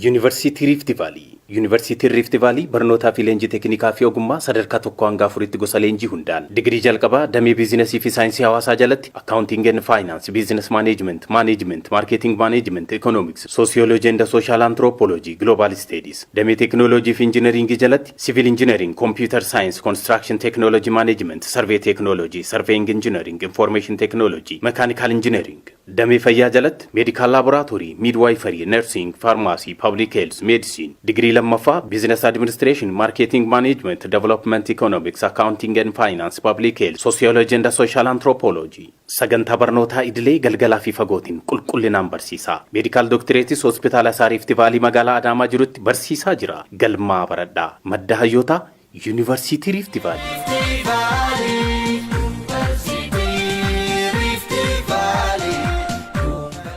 Yuunivarsiitii Riifti Vaalii. Yuunivarsiitiin Riifti Vaalii barnootaa fi leenjii teeknikaa fi ogummaa sadarkaa tokko hanga afuritti gosa leenjii hundaan digirii jalqabaa damee biizinasii fi saayinsii hawaasaa jalatti akkaawuntiing and faayinaans, biizines maaneejiment, maarkeeting maaneejiment, ikoonomiks, soosiyooloojii and sooshaal antiroopooloojii, gloobaal isteediis. Damee teeknooloojii fi injineringii jalatti siviil injineering, kompiitar saayins, konistiraakshን teeknooloojii maaneejiment, sarvee teeknooloojii, sarveeying injineering, infoormeeshin teeknooloojii, mekaanikaal injineering. Damee fayyaa jalatti meedikaal laaboraatoorii, miidwaayifarii, ነርሲንግ፣ ፋርማሲ፣ ፐብሊክ ሄልዝ፣ ሜዲሲን። ዲግሪ ለመፋ ቢዝነስ አድሚኒስትሬሽን፣ ማርኬቲንግ ማኔጅመንት፣ ዴቨሎፕመንት ኢኮኖሚክስ፣ አካውንቲንግ ኤንድ ፋይናንስ፣ ፐብሊክ ሄልዝ፣ ሶሲዮሎጂ ኤንድ ሶሻል አንትሮፖሎጂ። ሰገንታ በርኖታ ኢድሌ ገልገላ ፊ ፈጎቲን ቁልቁልናን በርሲሳ ሜዲካል ዶክትሬቲስ ሆስፒታል አሳሪፍቲ ቫሊ መጋላ አዳማ ጅሩት በርሲሳ ጅራ ገልማ በረዳ መዳህዮታ ዩኒቨርሲቲ ሪፍቲ ቫሊ